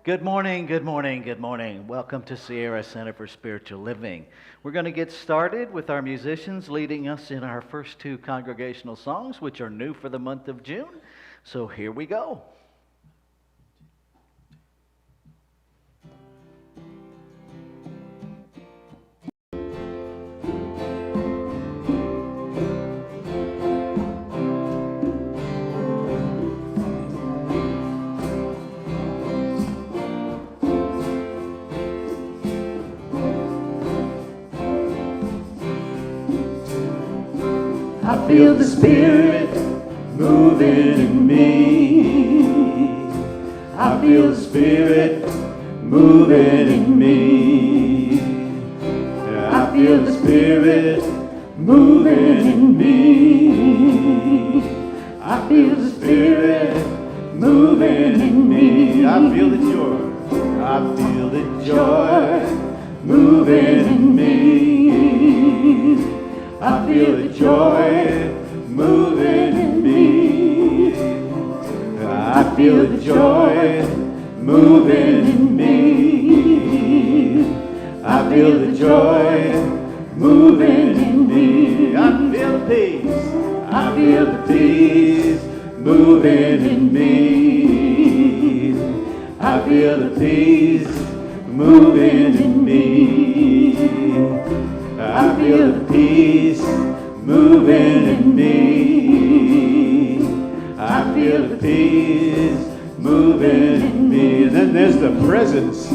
Good morning, good morning, good morning. Welcome to Sierra Center for Spiritual Living. We're going to get started with our musicians leading us in our first two congregational songs, which are new for the month of June. So here we go. I feel the Spirit moving in me. I feel the Spirit moving in me. I feel the Spirit moving in me. I feel the Spirit moving in me. I feel the joy. I feel the joy moving in me. I feel the joy moving in me. I feel the joy moving in me. I feel the joy moving in me. I feel the peace. I feel the peace moving in me. I feel the peace moving in me. I feel the peace moving in me. I feel the peace moving in me. And then there's the presence.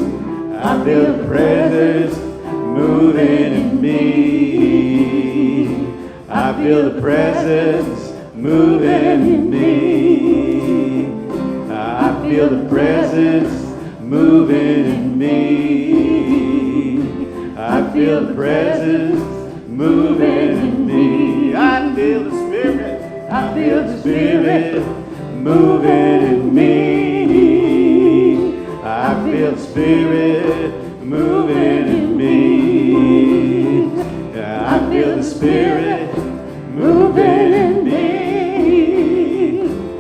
I feel the presence moving in me. I feel the presence moving in me. I feel the presence moving in me. I feel the presence moving in me. I feel the Spirit. I feel the Spirit moving in me. I feel the Spirit moving in me. I feel the Spirit moving in me.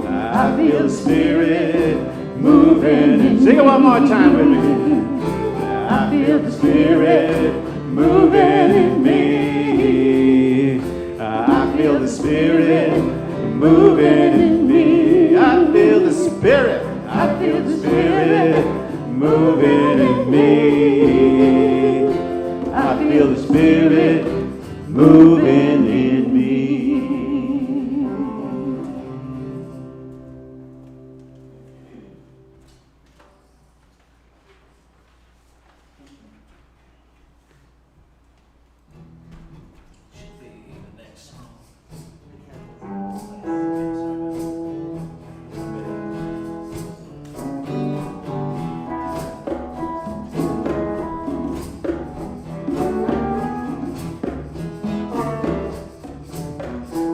I feel the Spirit moving in me. Sing it one more time with me. I feel the Spirit moving in me. I feel the Spirit moving in me. I feel the Spirit. I feel the Spirit moving in me. I feel the Spirit moving in me.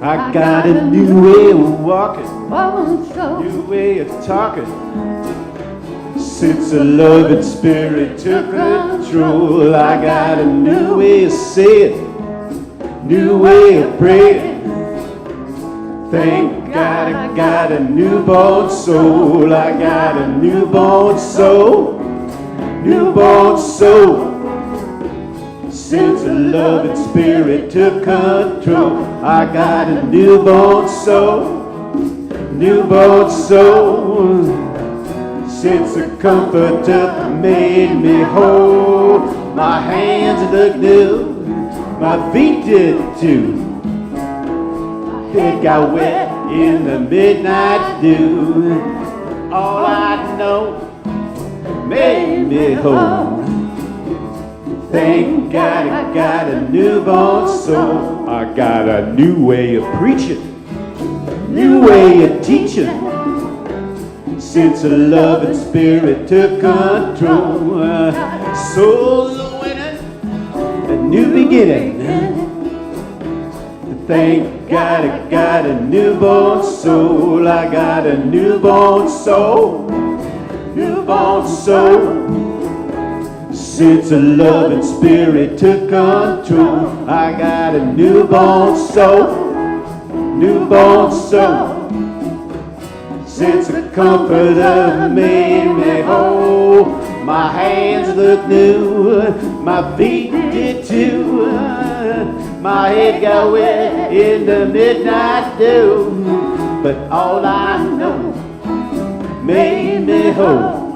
I got a new way of walking, new way of talking. Since the love and spirit took control, I got a new way of saying, new way of praying. Thank God I got a newborn soul. I got a newborn soul, newborn soul. Since the love and spirit took control, I got a newborn soul, newborn soul. Since the comforter made me whole, my hands look new, my feet did too. My head got wet in the midnight dew. All I know made me whole. Thank God I got a newborn soul. I got a new way of preaching, new way of teaching. Since the love and spirit took control, souls are winning, a new beginning. Thank God I got a newborn soul. I got a newborn soul, newborn soul. Since the love and spirit took control, I got a newborn soul, newborn soul. since the Comforter made me whole. My hands look new, my feet did too. My head got wet in the midnight dew, but all I know made me whole.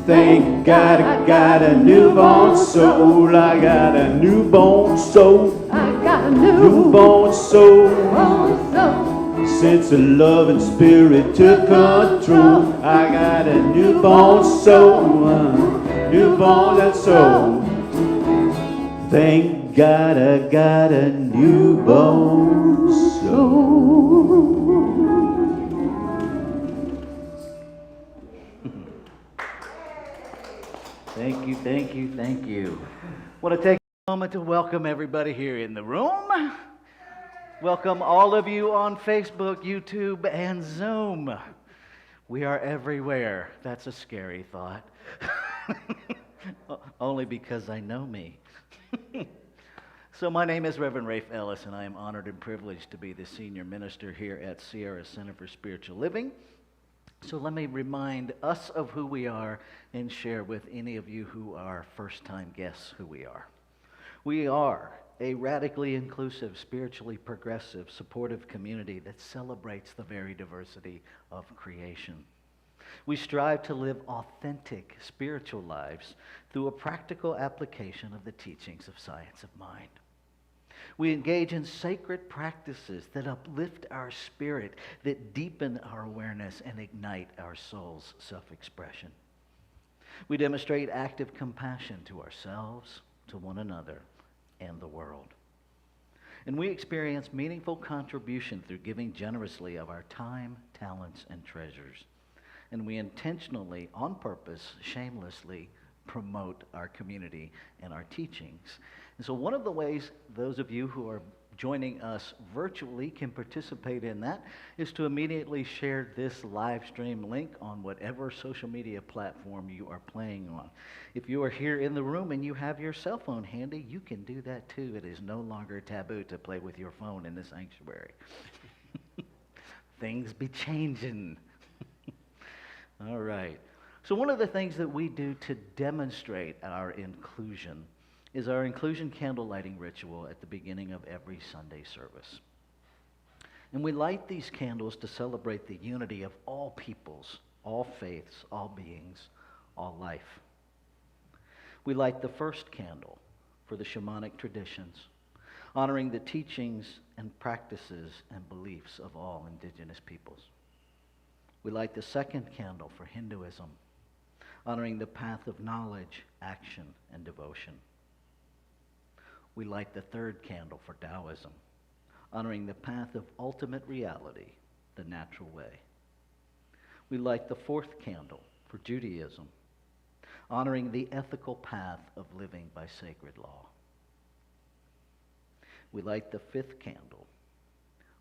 Thank God I got a newborn soul. I got a newborn soul. I got a Newborn soul. soul. Since the love and spirit took control, I got a newborn soul. Newborn soul. Thank God I got a newborn soul. Thank you, thank you, thank you. Want to take a moment to welcome everybody here in the room. Welcome all of you on Facebook, YouTube, and Zoom. We are everywhere. That's a scary thought. Only because I know me. So my name is Reverend Rafe Ellis, and I am honored and privileged to be the senior minister here at Sierra Center for Spiritual Living. So let me remind us of who we are and share with any of you who are first-time guests who we are. We are a radically inclusive, spiritually progressive, supportive community that celebrates the very diversity of creation. We strive to live authentic spiritual lives through a practical application of the teachings of science of mind. We engage in sacred practices that uplift our spirit, that deepen our awareness and ignite our soul's self-expression. We demonstrate active compassion to ourselves, to one another, and the world. And we experience meaningful contribution through giving generously of our time, talents, and treasures. And we intentionally, on purpose, shamelessly promote our community and our teachings. And so one of the ways those of you who are joining us virtually can participate in that is to immediately share this live stream link on whatever social media platform you are playing on. If you are here in the room and you have your cell phone handy, you can do that too. It is no longer taboo to play with your phone in the sanctuary. Things be changing. All right. So one of the things that we do to demonstrate our inclusion is our inclusion candle lighting ritual at the beginning of every Sunday service. And we light these candles to celebrate the unity of all peoples, all faiths, all beings, all life. We light the first candle for the shamanic traditions, honoring the teachings and practices and beliefs of all indigenous peoples. We light the second candle for Hinduism, honoring the path of knowledge, action, and devotion. We light the third candle for Taoism, honoring the path of ultimate reality, the natural way. We light the fourth candle for Judaism, honoring the ethical path of living by sacred law. We light the fifth candle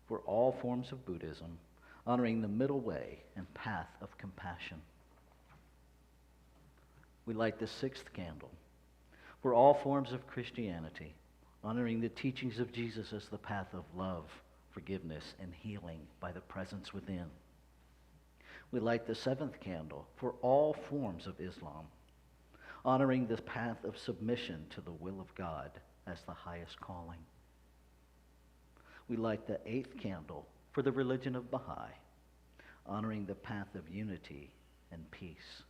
for all forms of Buddhism, honoring the middle way and path of compassion. We light the sixth candle for all forms of Christianity, honoring the teachings of Jesus as the path of love, forgiveness, and healing by the presence within. We light the seventh candle for all forms of Islam, honoring the path of submission to the will of God as the highest calling. We light the eighth candle for the religion of Baha'i, honoring the path of unity and peace.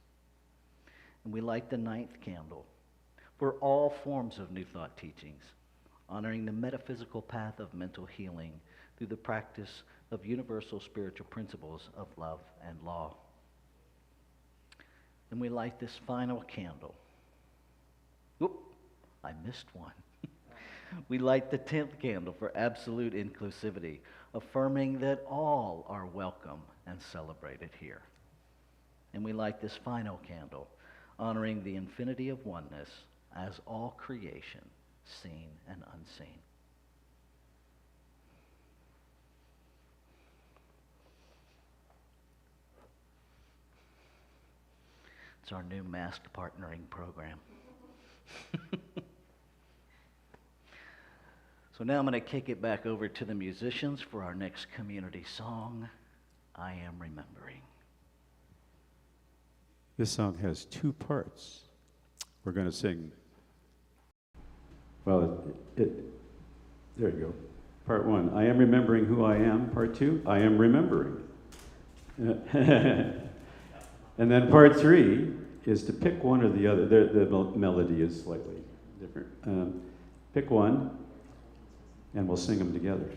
And we light the ninth candle for all forms of New Thought teachings, honoring the metaphysical path of mental healing through the practice of universal spiritual principles of love and law. And we light this final candle. Oop, I missed one. We light the 10th candle for absolute inclusivity, affirming that all are welcome and celebrated here. And we light this final candle, honoring the infinity of oneness as all creation, seen and unseen. It's our new mask partnering program. So now I'm going to kick it back over to the musicians for our next community song, I am remembering. This song has two parts. We're going to sing. Well, there you go. Part one, I am remembering who I am. Part two, I am remembering. And then part three is to pick one or the other. The melody is slightly different. Pick one, and we'll sing them together.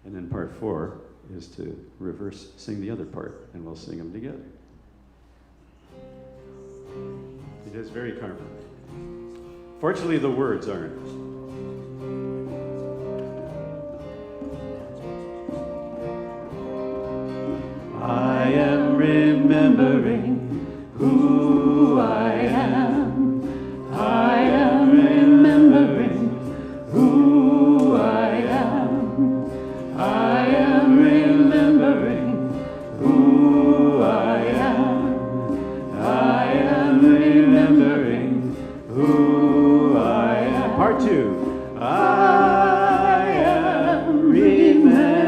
And then part four is to reverse sing the other part, and we'll sing them together. It is very comfortable. Fortunately, the words aren't. I am remembering who I am. I am remembering who I am. I am remembering who I am. I am remembering who I am. Part two. I am remembering.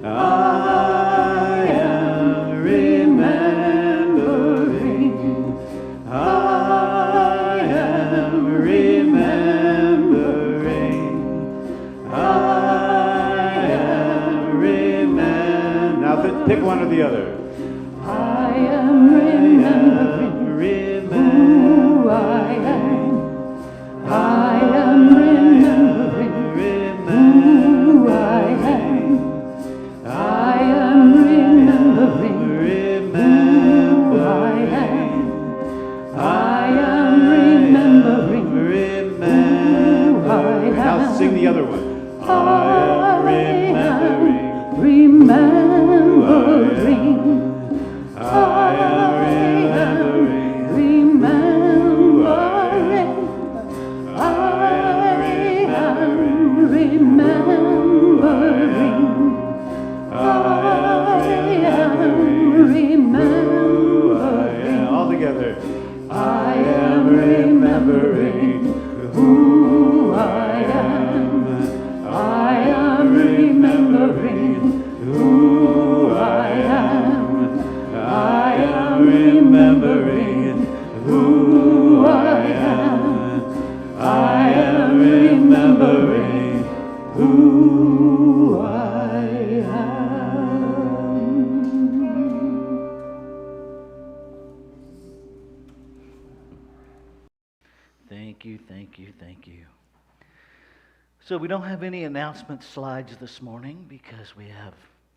I am remembering. I am remembering. I am remembering. Now pick one or the other. I am remembering who I am. I am remembering who I am. I am remembering who I am. I am remembering who I am. Now sing the other one. I am remembering. Remembering. I am remembering. Remembering. I am remembering. I am remembering. All together. I am remembering who I am. I am remembering who I am. I am remembering who I am. I am remembering who I am. Thank you, thank you, thank you. So we don't have any announcement slides this morning because we have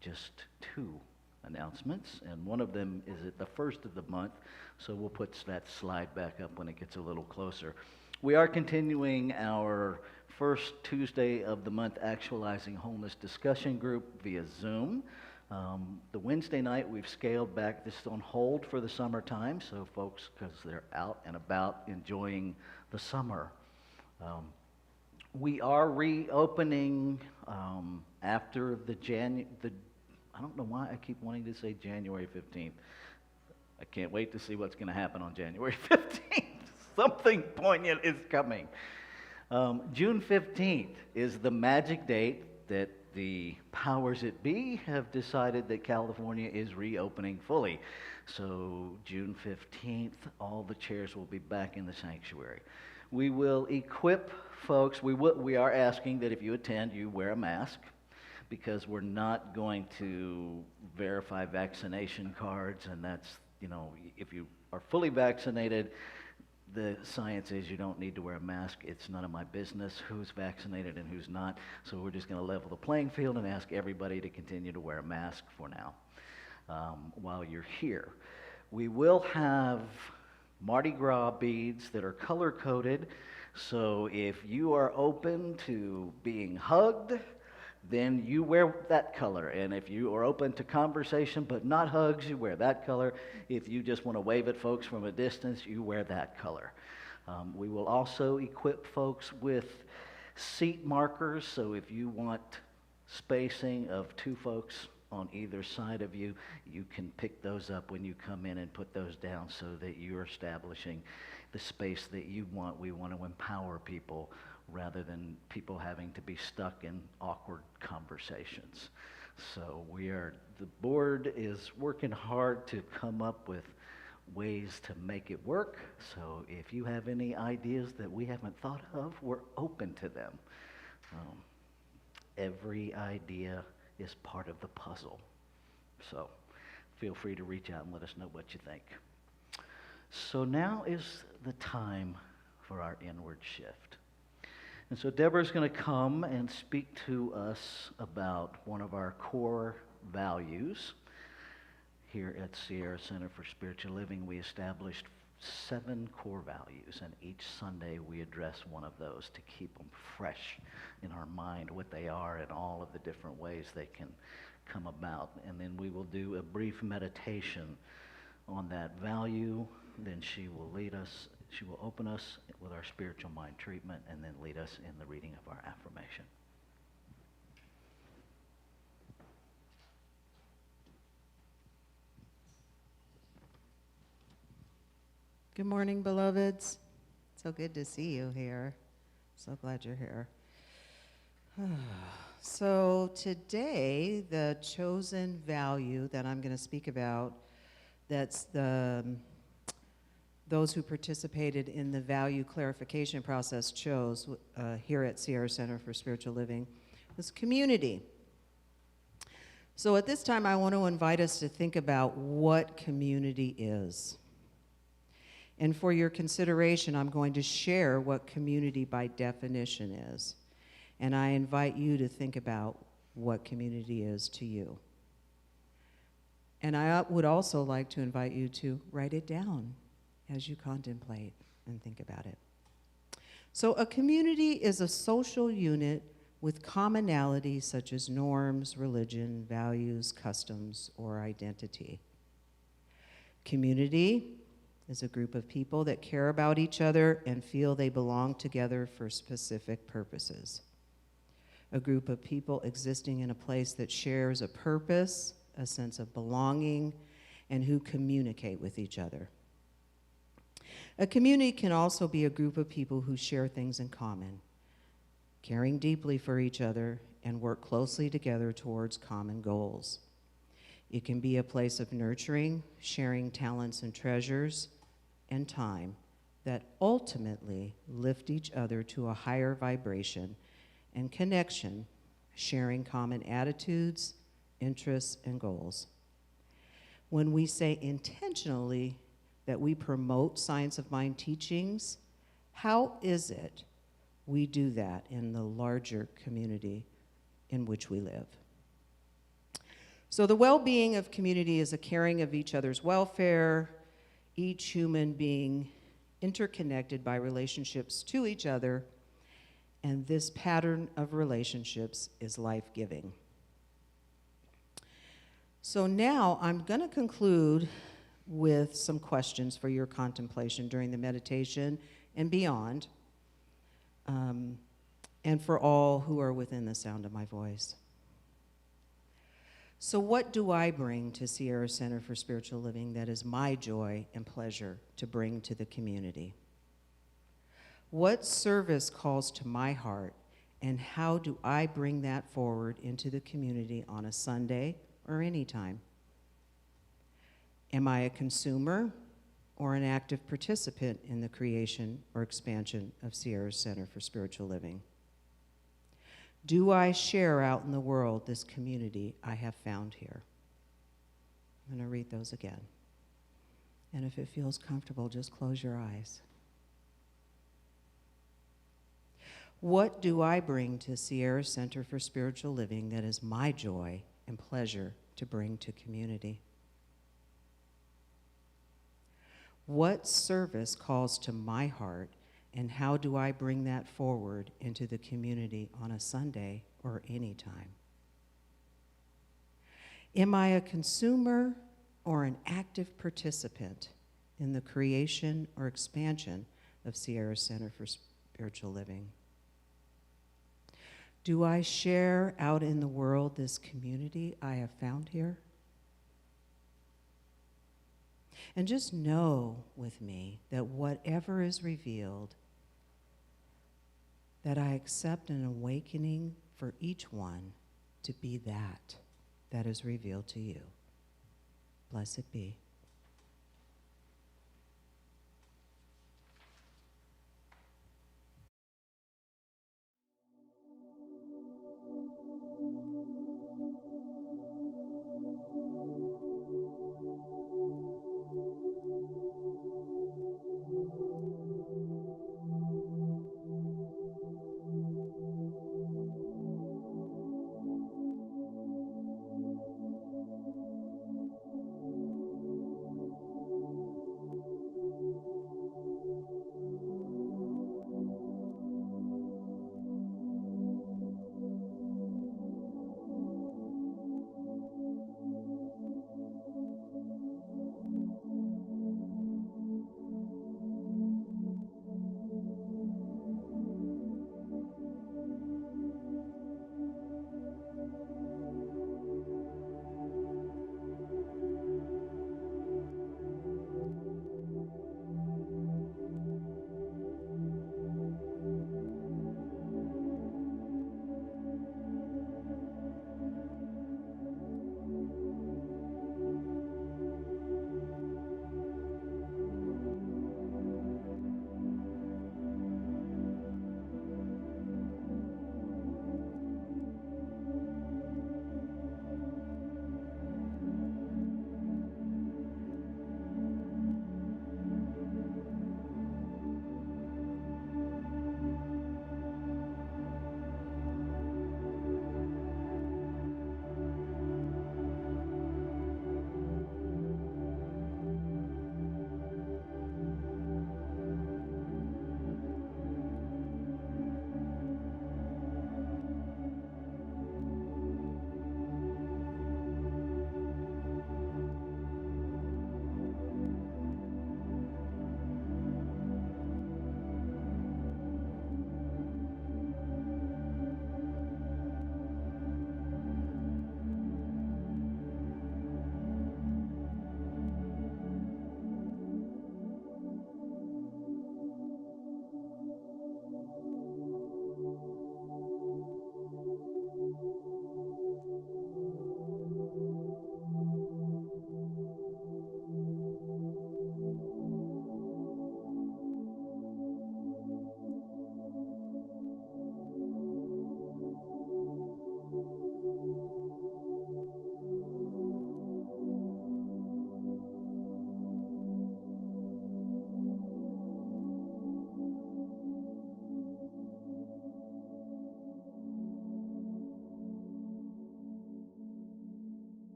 just two announcements, and one of them is at the first of the month, so we'll put that slide back up when it gets a little closer. We are continuing our first Tuesday of the month Actualizing Wholeness discussion group via Zoom. The Wednesday night, we've scaled back. This is on hold for the summertime, so folks, because they're out and about enjoying the summer. We are reopening after I don't know why I keep wanting to say January 15th. I can't wait to see what's going to happen on January 15th. Something poignant is coming. June 15th is the magic date that the powers that be have decided that California is reopening fully. So June 15th, all the chairs will be back in the sanctuary. We will equip folks. We are asking that if you attend, you wear a mask, because we're not going to verify vaccination cards, and that's, if you are fully vaccinated, the science is you don't need to wear a mask. It's none of my business who's vaccinated and who's not. So we're just going to level the playing field and ask everybody to continue to wear a mask for now while you're here. We will have Mardi Gras beads that are color-coded. So if you are open to being hugged, then you wear that color. And if you are open to conversation but not hugs, you wear that color. If you just want to wave at folks from a distance, you wear that color. We will also equip folks with seat markers, so if you want spacing of two folks on either side of you, you can pick those up when you come in and put those down so that you're establishing the space that you want. We want to empower people rather than people having to be stuck in awkward conversations. So the board is working hard to come up with ways to make it work. So if you have any ideas that we haven't thought of, we're open to them. Um, every idea is part of the puzzle. So feel free to reach out and let us know what you think. So now is the time for our inward shift. And so Deborah's going to come and speak to us about one of our core values. Here at Sierra Center for Spiritual Living, we established 7 core values, and each Sunday we address one of those to keep them fresh in our mind, what they are and all of the different ways they can come about. And then we will do a brief meditation on that value. Then she will lead us, she will open us with our spiritual mind treatment, and then lead us in the reading of our affirmation. Good morning, beloveds. So good to see you here. So glad you're here. So today, the chosen value that I'm going to speak about, that's those who participated in the value clarification process chose here at Sierra Center for Spiritual Living, was community. So at this time, I want to invite us to think about what community is. And for your consideration, I'm going to share what community by definition is. And I invite you to think about what community is to you. And I would also like to invite you to write it down as you contemplate and think about it. So a community is a social unit with commonalities such as norms, religion, values, customs, or identity. Community is a group of people that care about each other and feel they belong together for specific purposes. A group of people existing in a place that shares a purpose, a sense of belonging, and who communicate with each other. A community can also be a group of people who share things in common, caring deeply for each other, and work closely together towards common goals. It can be a place of nurturing, sharing talents and treasures, and time that ultimately lift each other to a higher vibration and connection, sharing common attitudes, interests, and goals. When we say intentionally that we promote science of mind teachings, how is it we do that in the larger community in which we live? So the well-being of community is a caring of each other's welfare, each human being interconnected by relationships to each other, and this pattern of relationships is life-giving. So now I'm going to conclude with some questions for your contemplation during the meditation and beyond, and for all who are within the sound of my voice. So what do I bring to Sierra Center for Spiritual Living that is my joy and pleasure to bring to the community? What service calls to my heart, and how do I bring that forward into the community on a Sunday or any time? Am I a consumer or an active participant in the creation or expansion of Sierra Center for Spiritual Living? Do I share out in the world this community I have found here? I'm going to read those again. And if it feels comfortable, just close your eyes. What do I bring to Sierra Center for Spiritual Living that is my joy and pleasure to bring to community? What service calls to my heart, and how do I bring that forward into the community on a Sunday or any time? Am I a consumer or an active participant in the creation or expansion of Sierra Center for Spiritual Living? Do I share out in the world this community I have found here? And just know with me that whatever is revealed, that I accept an awakening for each one to be that. that is revealed to you. Blessed be.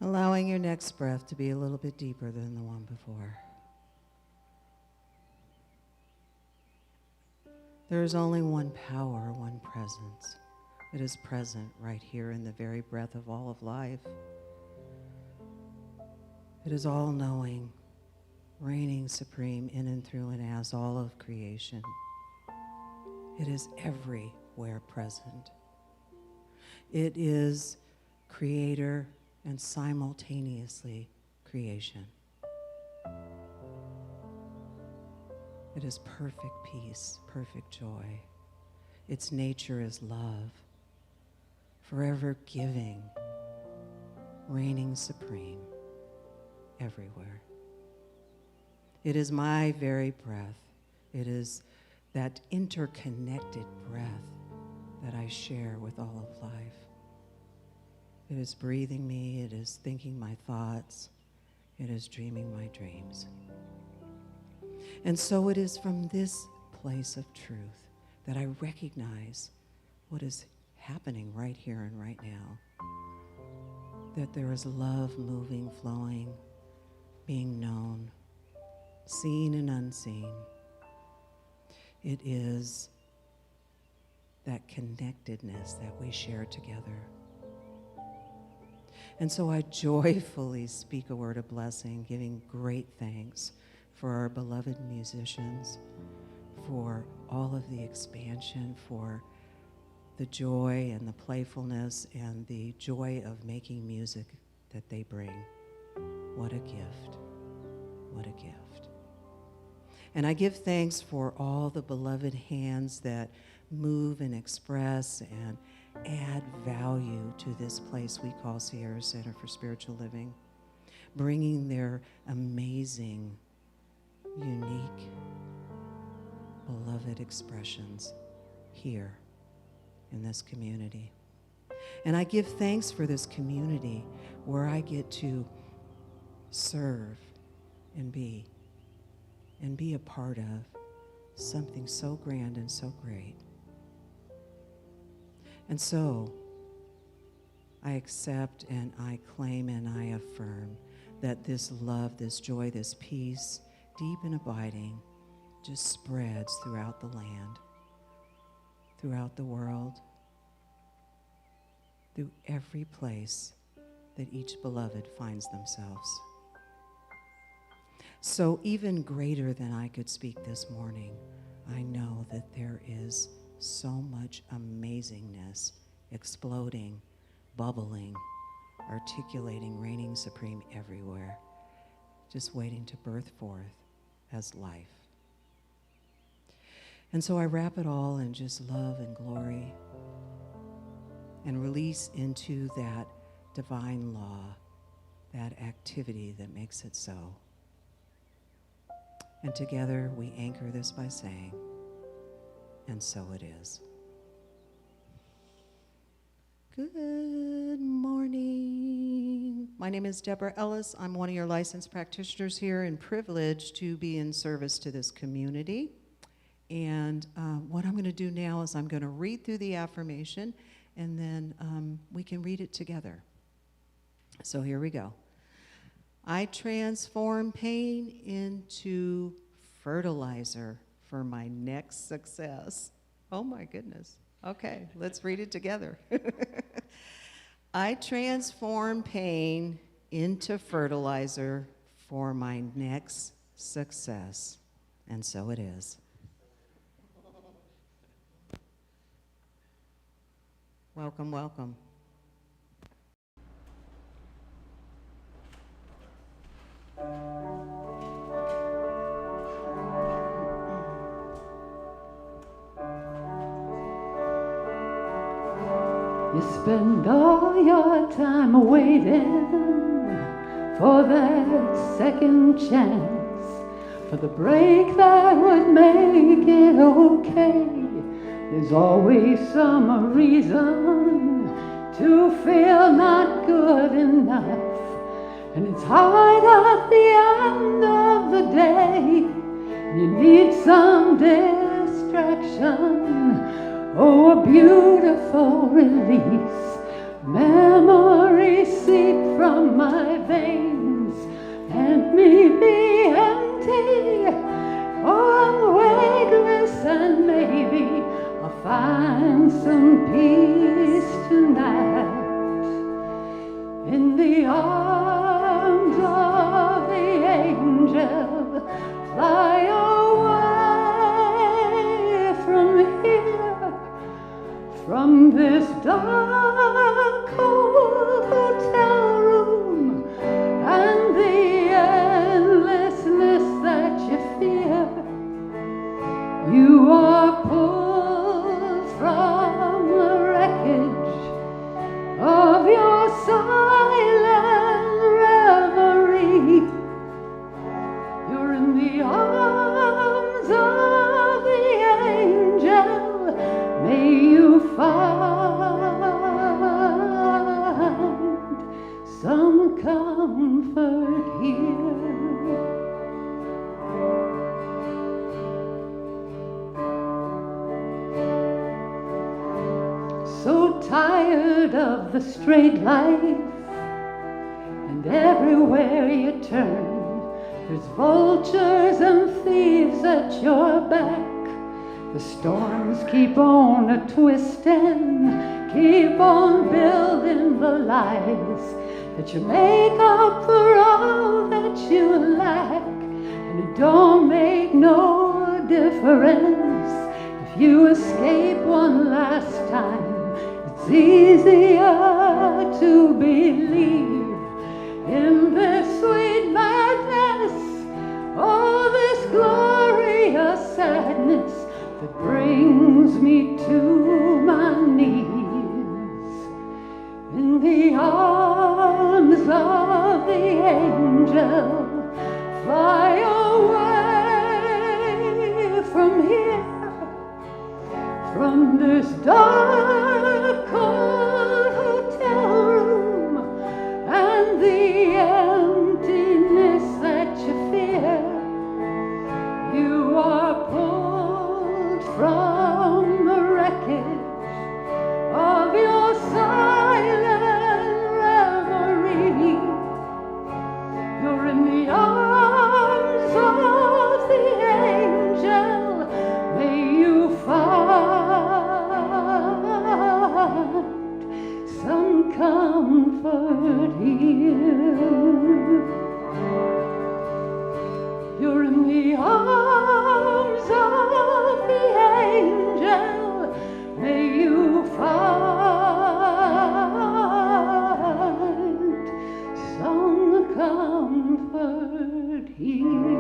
Allowing your next breath to be a little bit deeper than the one before. There is only one power, one presence. It is present right here in the very breath of all of life. It is all-knowing, reigning supreme in and through and as all of creation. It is everywhere present. It is creator and simultaneously creation. It is perfect peace, perfect joy. Its nature is love, forever giving, reigning supreme everywhere. It is my very breath. It is that interconnected breath that I share with all of life. It is breathing me, it is thinking my thoughts, it is dreaming my dreams. And so it is from this place of truth that I recognize what is happening right here and right now. That there is love moving, flowing, being known, seen and unseen. It is that connectedness that we share together. And so I joyfully speak a word of blessing, giving great thanks for our beloved musicians, for all of the expansion, for the joy and the playfulness and the joy of making music that they bring. What a gift. What a gift. And I give thanks for all the beloved hands that move and express and add value to this place we call Sierra Center for Spiritual Living, bringing their amazing, unique, beloved expressions here in this community. And I give thanks for this community where I get to serve and be a part of something so grand and so great. And so I accept and I claim and I affirm that this love, this joy, this peace, deep and abiding, just spreads throughout the land, throughout the world, through every place that each beloved finds themselves. So even greater than I could speak this morning, I know that there is so much amazingness exploding, bubbling, articulating, reigning supreme everywhere, just waiting to birth forth as life. And so I wrap it all in just love and glory and release into that divine law, that activity that makes it so. And together we anchor this by saying, and so it is. Good morning. My name is Deborah Ellis. I'm one of your licensed practitioners here and privileged to be in service to this community. And what I'm going to do now is I'm going to read through the affirmation, and then we can read it together. So here we go. I transform pain into fertilizer for my next success. Oh my goodness. Okay, let's read it together. I transform pain into fertilizer for my next success. And so it is. Welcome, welcome. You spend all your time waiting for that second chance, for the break that would make it okay. There's always some reason to feel not good enough, and it's hard at the end of the day. You need some distraction. Oh, a beautiful release. Memories seep from my veins and me be empty. Oh, I'm weightless and maybe I'll find some peace tonight. In the arms of the angel, fly away from here, from this dark, cold hotel room, and the endlessness that you fear. You are pulled from the wreckage of your silent reverie. You're in the arms of the angel. May you find some comfort here. So tired of the straight life, and everywhere you turn, there's vultures and thieves at your back. The storms keep on a-twisting, keep on building the lies that you make up for all that you lack. And it don't make no difference if you escape one last time. It's easier to believe in this sweet madness, all this glory that brings me to my knees in the arms of the angel. Fly away from here, from this dark cold hotel room and the emptiness that you fear. You are pulled from the wreckage of your silent reverie. You're in the arms of the angel. May you find some comfort here. You're in the arms of the angel. May you find some comfort here.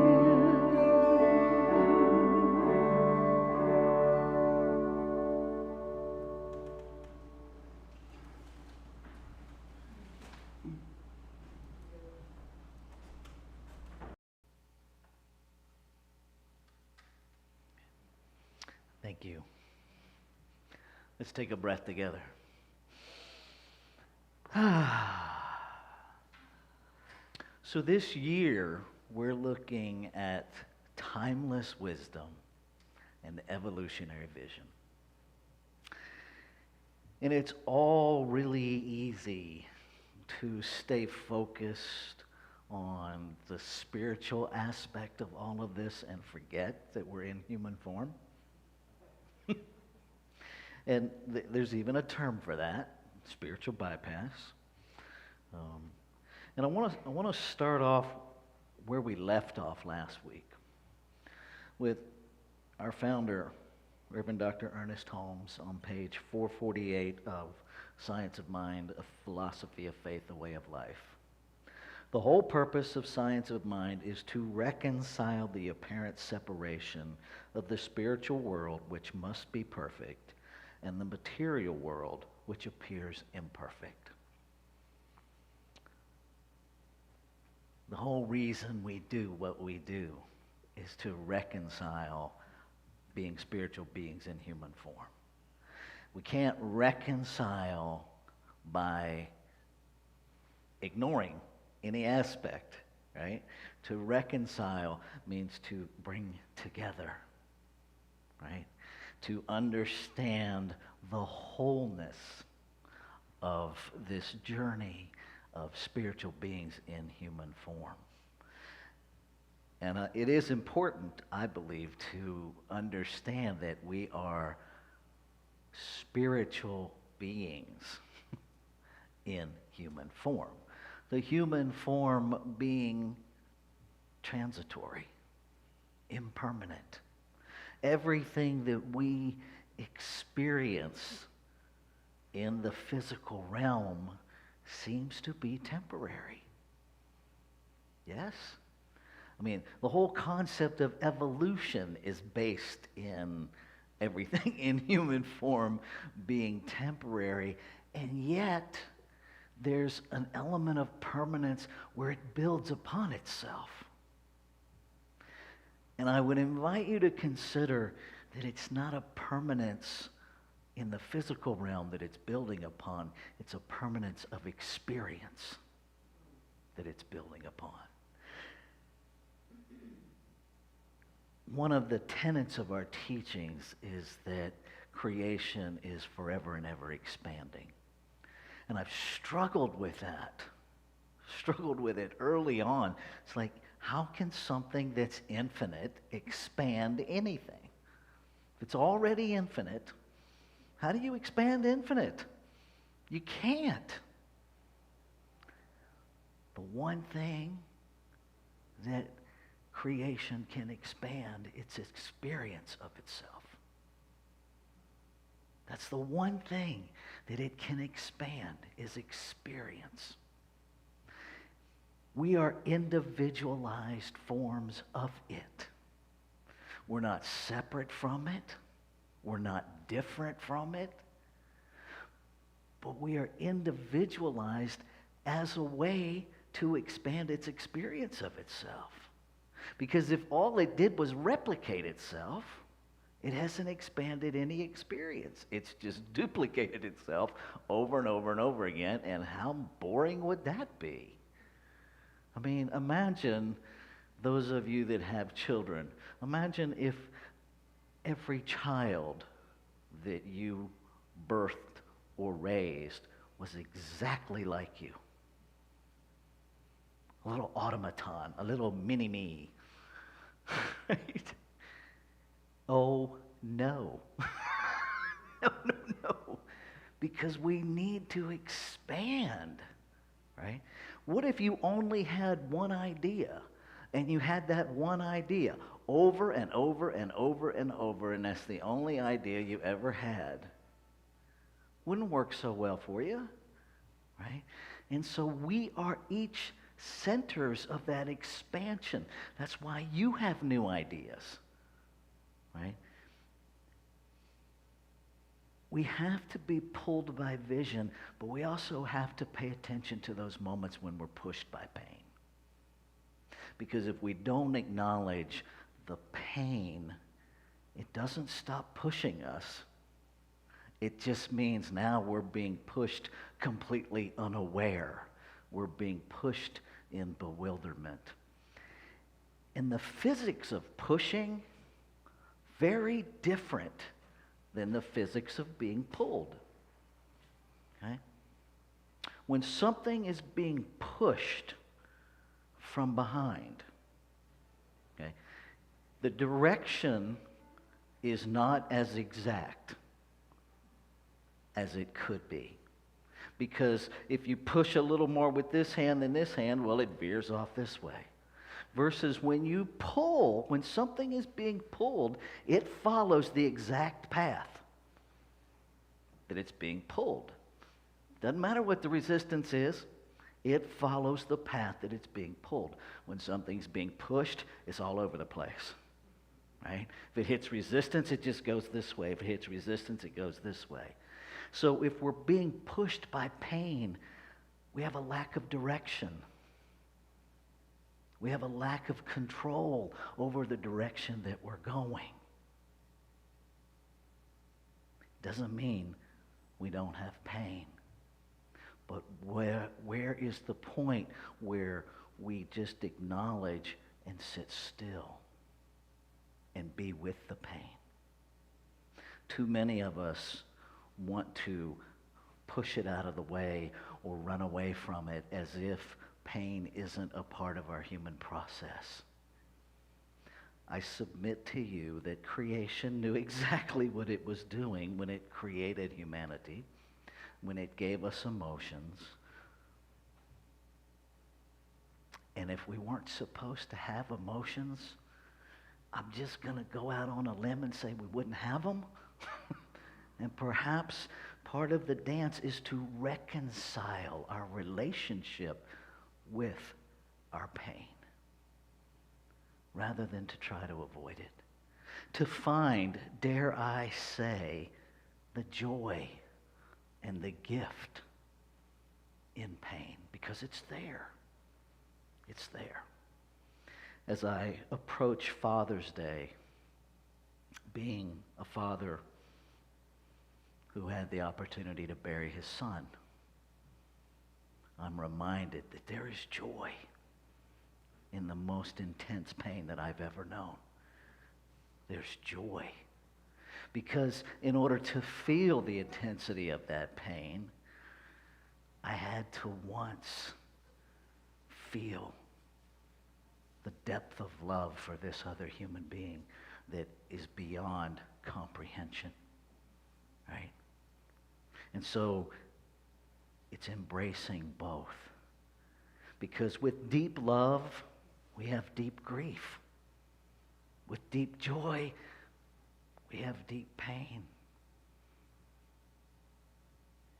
Thank you. Let's take a breath together. So this year, we're looking at timeless wisdom and evolutionary vision. And it's all really easy to stay focused on the spiritual aspect of all of this and forget that we're in human form. And there's even a term for that, spiritual bypass. And I want to start off where we left off last week with our founder, Reverend Dr. Ernest Holmes, on page 448 of Science of Mind, A Philosophy of Faith, A Way of Life. The whole purpose of Science of Mind is to reconcile the apparent separation of the spiritual world, which must be perfect, and the material world, which appears imperfect. The whole reason we do what we do is to reconcile being spiritual beings in human form. We can't reconcile by ignoring any aspect, right? To reconcile means to bring together, right? To understand the wholeness of this journey of spiritual beings in human form. And it is important, I believe, to understand that we are spiritual beings in human form. The human form being transitory, impermanent. Everything that we experience in the physical realm seems to be temporary. Yes? I mean, the whole concept of evolution is based in everything in human form being temporary, and yet there's an element of permanence where it builds upon itself. And I would invite you to consider that it's not a permanence in the physical realm that it's building upon. It's a permanence of experience that it's building upon. One of the tenets of our teachings is that creation is forever and ever expanding. And I've struggled with that. Struggled with it early on. It's like, how can something that's infinite expand anything? If it's already infinite, how do you expand infinite? You can't. The one thing that creation can expand, its experience of itself. That's the one thing that it can expand, is experience. We are individualized forms of it. We're not separate from it. We're not different from it. But we are individualized as a way to expand its experience of itself. Because if all it did was replicate itself, it hasn't expanded any experience. It's just duplicated itself over and over and over again, and how boring would that be? I mean, imagine those of you that have children. Imagine if every child that you birthed or raised was exactly like you. A little automaton, a little mini-me. Right? Oh, no. No. Because we need to expand, right? What if you only had one idea, and you had that one idea over and over and over and over, and that's the only idea you ever had? Wouldn't work so well for you, right? And so we are each centers of that expansion. That's why you have new ideas, right? We have to be pulled by vision, but we also have to pay attention to those moments when we're pushed by pain. Because if we don't acknowledge the pain, it doesn't stop pushing us. It just means now we're being pushed completely unaware. We're being pushed in bewilderment. And the physics of pushing, very different than the physics of being pulled. Okay? When something is being pushed from behind, okay, the direction is not as exact as it could be. Because if you push a little more with this hand than this hand, well, it veers off this way. Versus when you pull, when something is being pulled, it follows the exact path that it's being pulled. Doesn't matter what the resistance is, it follows the path that it's being pulled. When something's being pushed, it's all over the place, right? If it hits resistance, it just goes this way. If it hits resistance, it goes this way. So if we're being pushed by pain, we have a lack of direction. We have a lack of control over the direction that we're going. Doesn't mean we don't have pain. But where is the point where we just acknowledge and sit still and be with the pain? Too many of us want to push it out of the way or run away from it as if pain isn't a part of our human process. I submit to you that creation knew exactly what it was doing when it created humanity, when it gave us emotions. And if we weren't supposed to have emotions, I'm just going to go out on a limb and say we wouldn't have them. And perhaps part of the dance is to reconcile our relationship with our pain rather than to try to avoid it. To find, dare I say, the joy and the gift in pain, because it's there. It's there. As I approach Father's Day, being a father who had the opportunity to bury his son, I'm reminded that there is joy in the most intense pain that I've ever known. There's joy. Because in order to feel the intensity of that pain, I had to once feel the depth of love for this other human being that is beyond comprehension, right? And so it's embracing both. Because with deep love, we have deep grief. With deep joy, we have deep pain.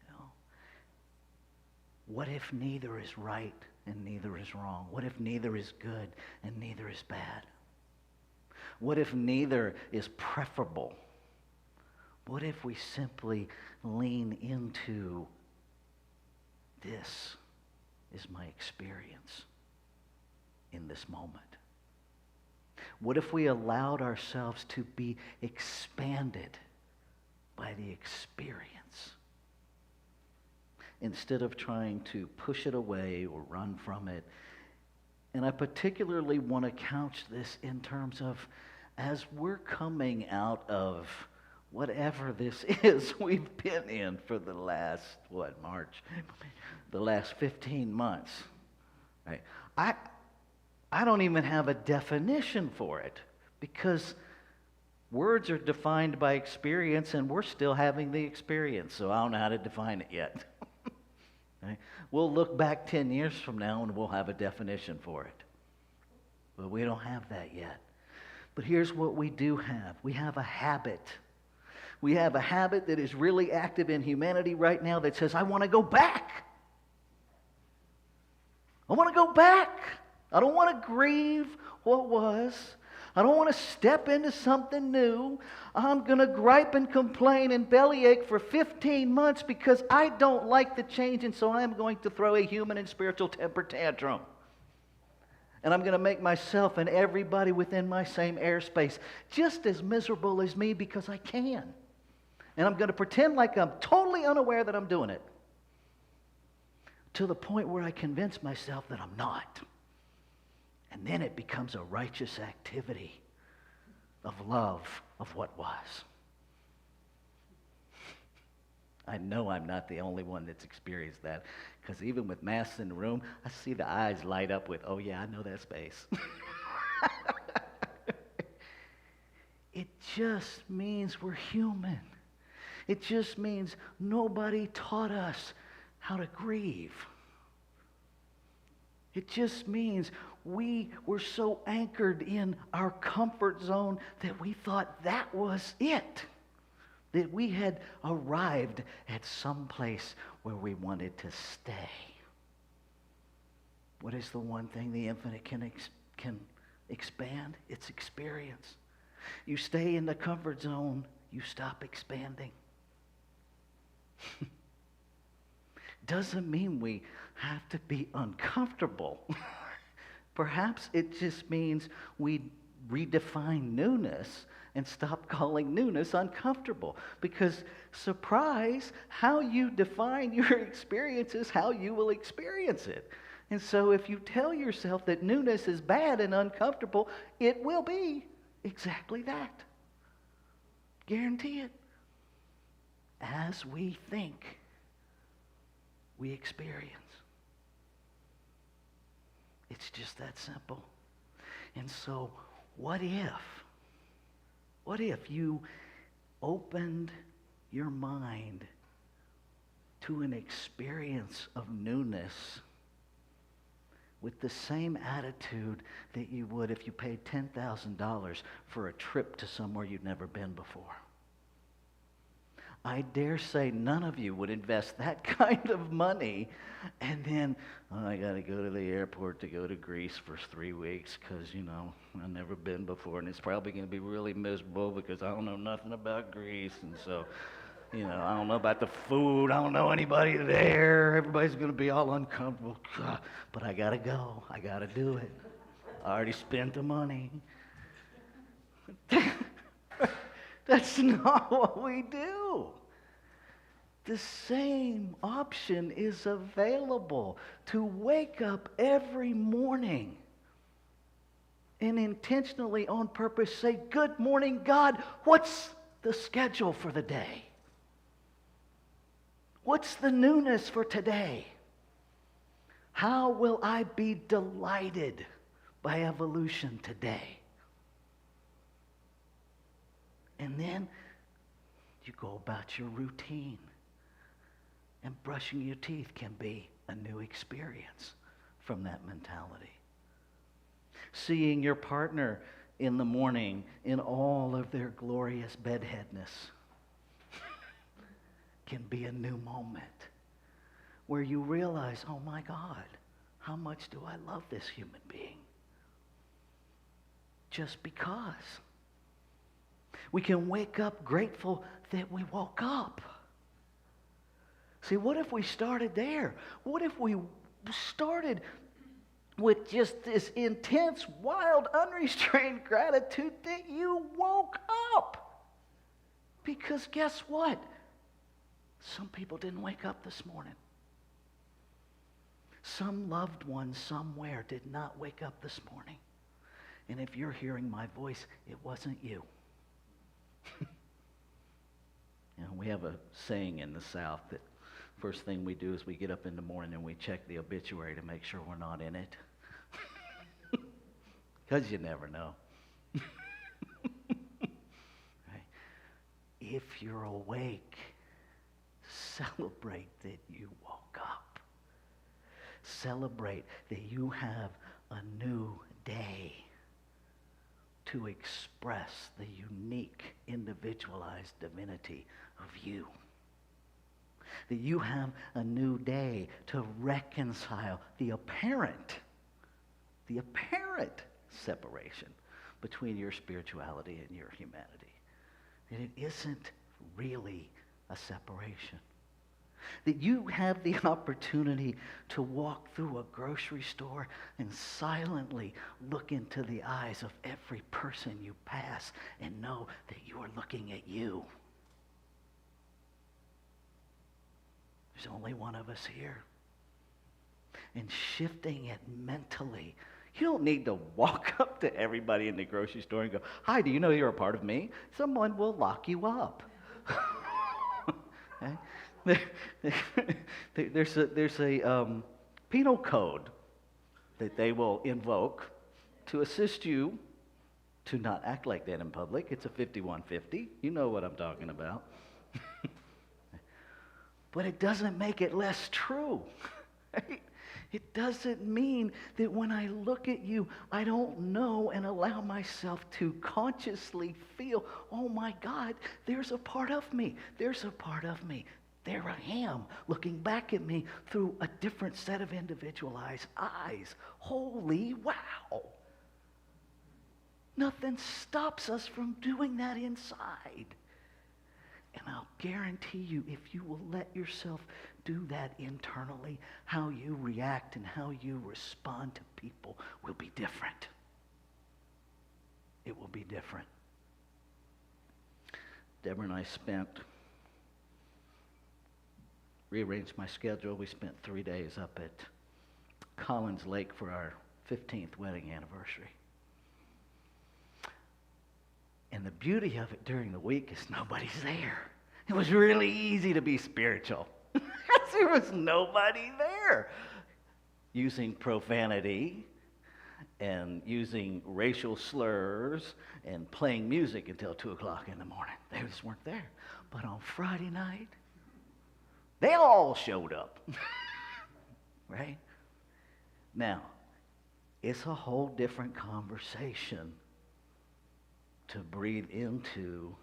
You know, what if neither is right and neither is wrong? What if neither is good and neither is bad? What if neither is preferable? What if we simply lean into this is my experience in this moment? What if we allowed ourselves to be expanded by the experience instead of trying to push it away or run from it? And I particularly want to couch this in terms of as we're coming out of whatever this is we've been in for the last, March? The last 15 months. Right? I don't even have a definition for it because words are defined by experience and we're still having the experience, so I don't know how to define it yet. Right? We'll look back 10 years from now and we'll have a definition for it. But we don't have that yet. But here's what we do have. We have a habit. We have a habit that is really active in humanity right now that says, I want to go back. I want to go back. I don't want to grieve what was. I don't want to step into something new. I'm going to gripe and complain and bellyache for 15 months because I don't like the change, and so I'm going to throw a human and spiritual temper tantrum. And I'm going to make myself and everybody within my same airspace just as miserable as me because I can. And I'm going to pretend like I'm totally unaware that I'm doing it to the point where I convince myself that I'm not. And then it becomes a righteous activity of love of what was. I know I'm not the only one that's experienced that, because even with masks in the room, I see the eyes light up with, oh yeah, I know that space. It just means we're human. It just means nobody taught us how to grieve. It just means we were so anchored in our comfort zone that we thought that was it. That we had arrived at some place where we wanted to stay. What is the one thing the infinite can expand? It's experience. You stay in the comfort zone, you stop expanding. Doesn't mean we have to be uncomfortable. Perhaps it just means we redefine newness and stop calling newness uncomfortable. Because, surprise, how you define your experience is how you will experience it. And so if you tell yourself that newness is bad and uncomfortable, it will be exactly that. Guarantee it. As we think, we experience. It's just that simple. And so, what if you opened your mind to an experience of newness with the same attitude that you would if you paid $10,000 for a trip to somewhere you'd never been before? I dare say none of you would invest that kind of money and then, I got to go to the airport to go to Greece for 3 weeks because, I've never been before and it's probably going to be really miserable because I don't know nothing about Greece. And so, I don't know about the food. I don't know anybody there. Everybody's going to be all uncomfortable. But I got to go. I got to do it. I already spent the money. That's not what we do. The same option is available to wake up every morning and intentionally on purpose say, good morning, God. What's the schedule for the day? What's the newness for today? How will I be delighted by evolution today? And then you go about your routine. And brushing your teeth can be a new experience from that mentality. Seeing your partner in the morning in all of their glorious bedheadness can be a new moment where you realize, oh my God, how much do I love this human being? Just because. We can wake up grateful that we woke up. See, what if we started there? What if we started with just this intense, wild, unrestrained gratitude that you woke up? Because guess what? Some people didn't wake up this morning. Some loved one somewhere did not wake up this morning. And if you're hearing my voice, it wasn't you. You know, we have a saying in the South that first thing we do is we get up in the morning and we check the obituary to make sure we're not in it. Because you never know. Right? If you're awake, celebrate that you woke up. Celebrate that you have a new day to express the unique, individualized divinity of you. That you have a new day to reconcile the apparent separation between your spirituality and your humanity. That it isn't really a separation. That you have the opportunity to walk through a grocery store and silently look into the eyes of every person you pass and know that you are looking at you. There's only one of us here. And shifting it mentally. You don't need to walk up to everybody in the grocery store and go, "Hi, do you know you're a part of me?" Someone will lock you up. Okay? There's a penal code that they will invoke to assist you to not act like that in public. It's a 5150. You know what I'm talking about. But it doesn't make it less true. Right? It doesn't mean that when I look at you, I don't know and allow myself to consciously feel, oh my God, there's a part of me. There's a part of me. There I am, looking back at me through a different set of individualized eyes. Holy wow. Nothing stops us from doing that inside. And I'll guarantee you, if you will let yourself do that internally, how you react and how you respond to people will be different. It will be different. Deborah and I rearranged my schedule. We spent 3 days up at Collins Lake for our 15th wedding anniversary. And the beauty of it during the week is nobody's there. It was really easy to be spiritual. There was nobody there. Using profanity and using racial slurs and playing music until 2 o'clock in the morning. They just weren't there. But on Friday night, they all showed up. Right? Now, it's a whole different conversation to breathe into.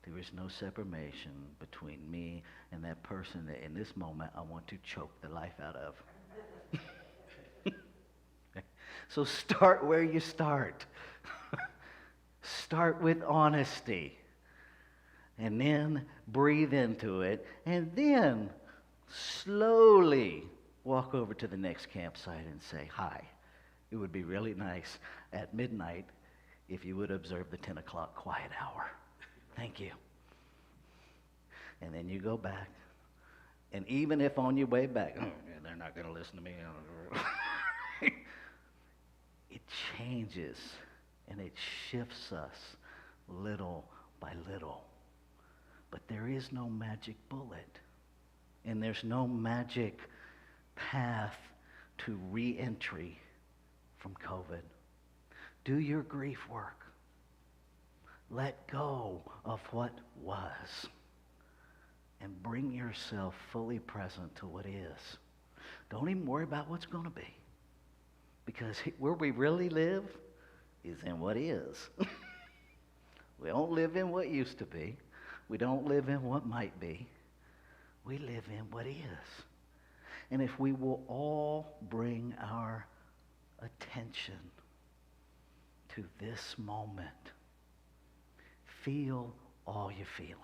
There is no separation between me and that person that in this moment I want to choke the life out of. So start where you start. Start with honesty. And then breathe into it. And then slowly walk over to the next campsite and say, "Hi, it would be really nice at midnight if you would observe the 10 o'clock quiet hour. Thank you." And then you go back. And even if on your way back, they're not going to listen to me. It changes and it shifts us little by little. But there is no magic bullet. And there's no magic path to re-entry from COVID. Do your grief work. Let go of what was. And bring yourself fully present to what is. Don't even worry about what's going to be. Because where we really live is in what is. We don't live in what used to be. We don't live in what might be. We live in what is. And if we will all bring our attention to this moment, feel all your feelings.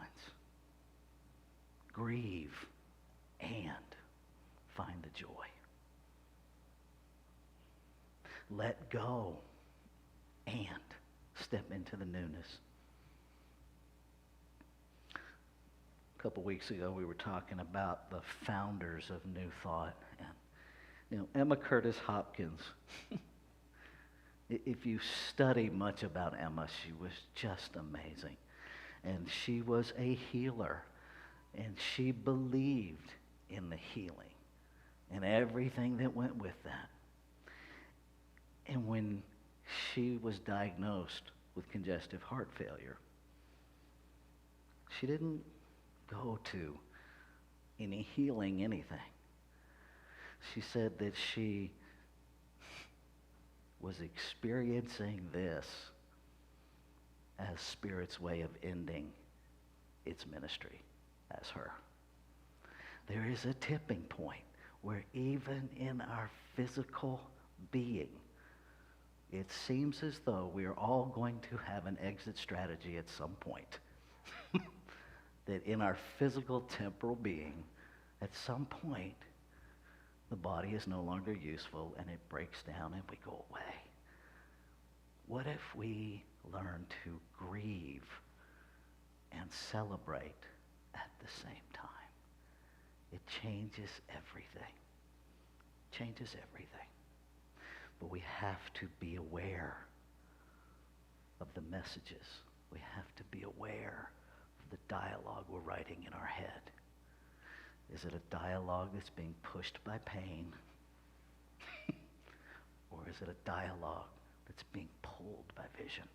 Grieve and find the joy. Let go and step into the newness. A couple weeks ago, we were talking about the founders of New Thought. And, Emma Curtis Hopkins, if you study much about Emma, she was just amazing. And she was a healer. And she believed in the healing and everything that went with that. And when she was diagnosed with congestive heart failure, she didn't go to any healing anything. She said that she was experiencing this as Spirit's way of ending its ministry as her. There is a tipping point where even in our physical being, it seems as though we are all going to have an exit strategy at some point. That in our physical temporal being, at some point, the body is no longer useful and it breaks down and we go away. What if we learn to grieve and celebrate at the same time? It changes everything. Changes everything. But we have to be aware of the messages. We have to be aware of the dialogue we're writing in our head. Is it a dialogue that's being pushed by pain? Or is it a dialogue that's being pulled by vision?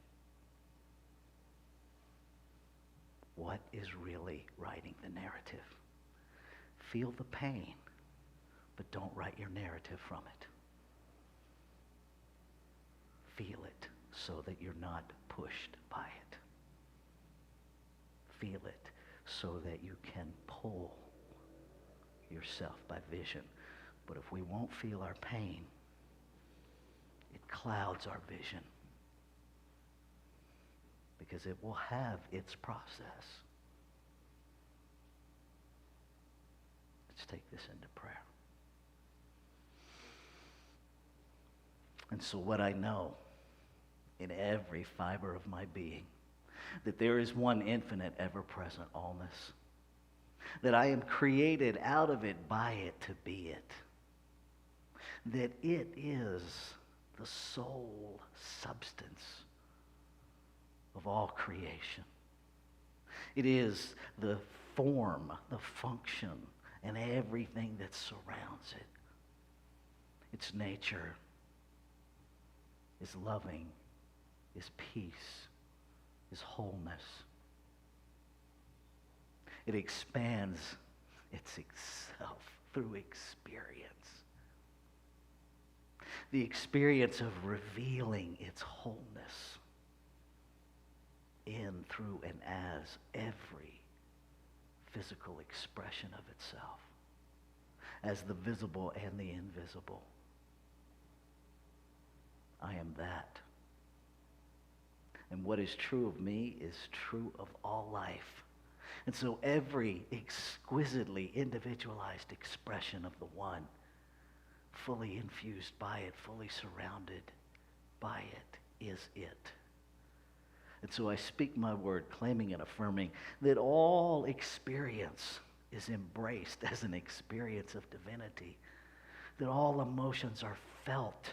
What is really writing the narrative? Feel the pain, but don't write your narrative from it. Feel it so that you're not pushed by it. Feel it so that you can pull yourself by vision. But if we won't feel our pain, it clouds our vision. Because it will have its process. Let's take this into prayer. And so what I know in every fiber of my being, that there is one infinite, ever-present allness, that I am created out of it, by it, to be it, that it is the sole substance of all creation. It is the form, the function, and everything that surrounds it. Its nature is loving, is peace, is wholeness. It expands itself through experience. The experience of revealing its wholeness in, through, and as every physical expression of itself, as the visible and the invisible. I am that. And what is true of me is true of all life. And so every exquisitely individualized expression of the one, fully infused by it, fully surrounded by it, is it. And so I speak my word, claiming and affirming that all experience is embraced as an experience of divinity, that all emotions are felt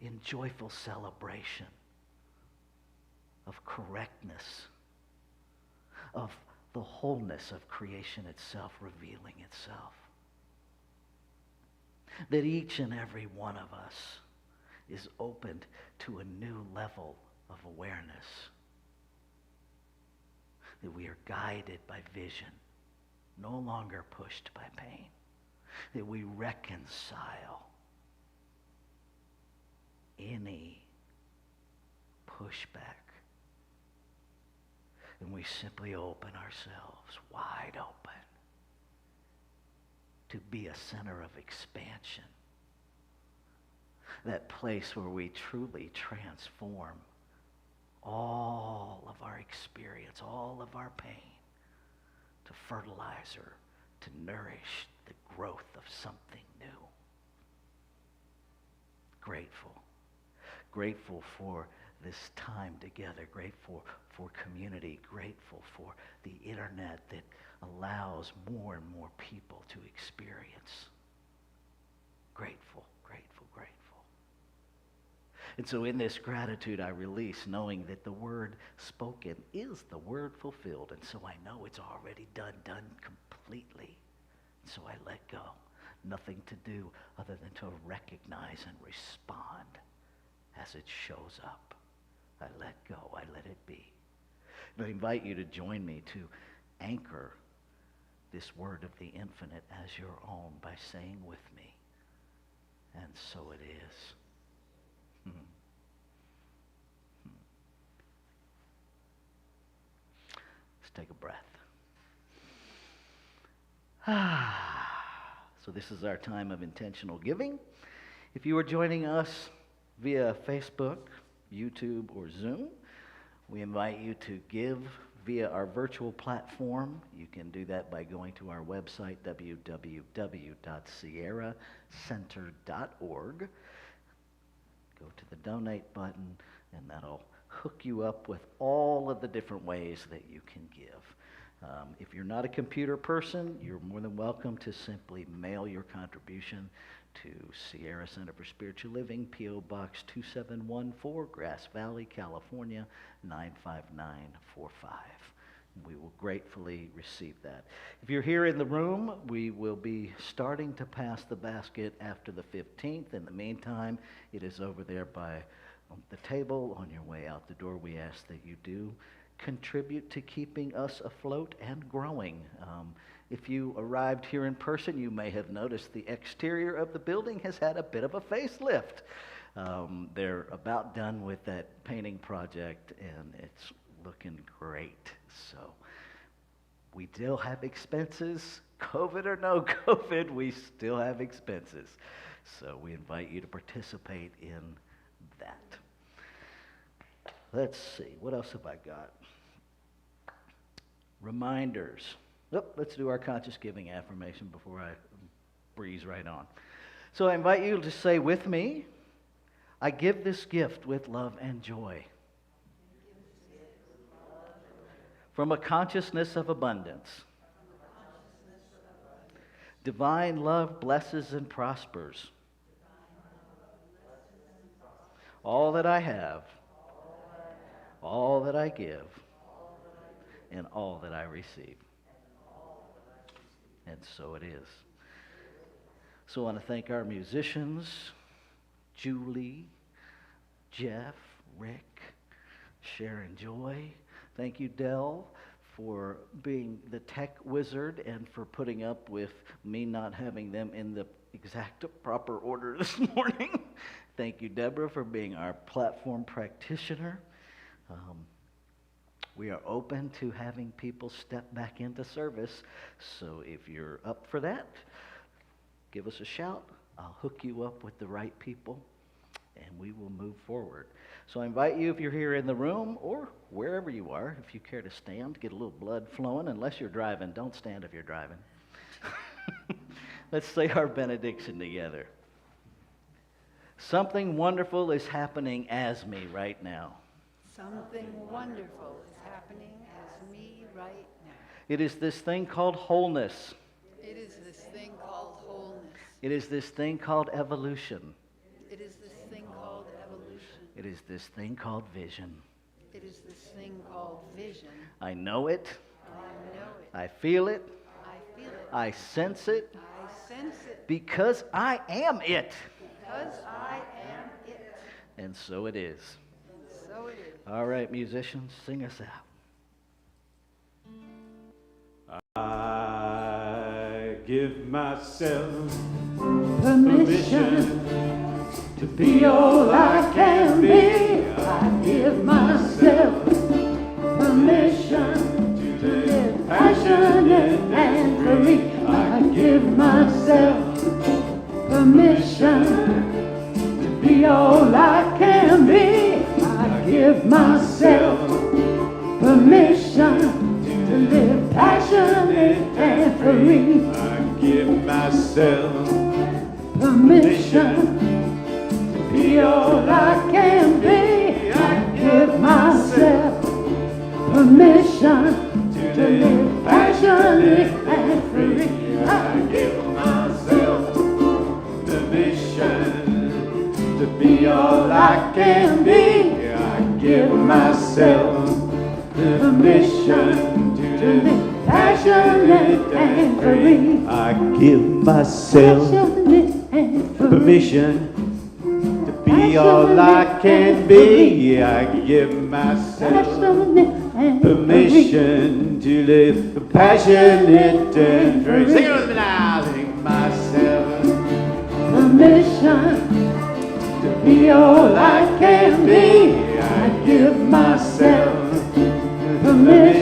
in joyful celebration of correctness, of the wholeness of creation itself revealing itself. That each and every one of us is opened to a new level of awareness. That we are guided by vision, no longer pushed by pain. That we reconcile any pushback. And we simply open ourselves wide open to be a center of expansion. That place where we truly transform all of our experience, all of our pain, to fertilizer, to nourish the growth of something new. Grateful. Grateful for this time together. Grateful for community. Grateful for the internet that allows more and more people to experience. Grateful, grateful, grateful. And so in this gratitude I release, knowing that the word spoken is the word fulfilled. And so I know it's already done completely. And so I let go. Nothing to do other than to recognize and respond as it shows up. I let go. I let it be. And I invite you to join me to anchor this word of the infinite as your own by saying with me, and so it is. Let's take a breath. So this is our time of intentional giving. If you are joining us via Facebook, YouTube, or Zoom, we invite you to give via our virtual platform. You can do that by going to our website, www.sierracenter.org. Go to the donate button, and that'll hook you up with all of the different ways that you can give. If you're not a computer person, you're more than welcome to simply mail your contribution to Sierra Center for Spiritual Living, P.O. Box 2714, Grass Valley, California, 95945. We will gratefully receive that. If you're here in the room, we will be starting to pass the basket after the 15th. In the meantime, it is over there by the table on your way out the door. We ask that you do contribute to keeping us afloat and growing. If you arrived here in person, you may have noticed the exterior of the building has had a bit of a facelift. They're about done with that painting project, and it's looking great. So we still have expenses. COVID or no COVID, we still have expenses. So we invite you to participate in that. Let's see, what else have I got? Reminders. Let's do our conscious giving affirmation before I breeze right on. So I invite you to say with me, I give this gift with love and joy. From a consciousness of abundance. Divine love blesses and prospers all that I have, all that I give, and all that I receive. And so it is. So I want to thank our musicians, Julie, Jeff, Rick, Sharon Joy. Thank you, Dell, for being the tech wizard and for putting up with me not having them in the exact proper order this morning. Thank you, Deborah, for being our platform practitioner. We are open to having people step back into service. So if you're up for that, give us a shout. I'll hook you up with the right people, and we will move forward. So I invite you, if you're here in the room or wherever you are, if you care to stand, get a little blood flowing. Unless you're driving, don't stand if you're driving. Let's say our benediction together. Something wonderful is happening as me right now. Something wonderful is happening as me right now. It is this thing called wholeness. It is this thing called wholeness. It is this thing called evolution. It is this thing called evolution. It is this thing called vision. It is this thing called vision. I know it. I know it. I feel it. I feel it. I sense it. I sense it. Because I am it. Because I am it. And so it is. And so it is. All right, musicians, sing us out. I give myself Permission to be all I can be. I give myself permission to live passionate and free. I give myself permission to be all I can be. I give give myself permission to live passionate and free. I give myself Permission to be all I can be. I give myself permission to live passionate and free. I give myself permission to be all I can be. I give myself permission to live passionate and free. I give myself permission to be all I can be. I give myself permission to live passionate and free. Sing it with me now. I give myself Permission to be all I can be. I give myself permission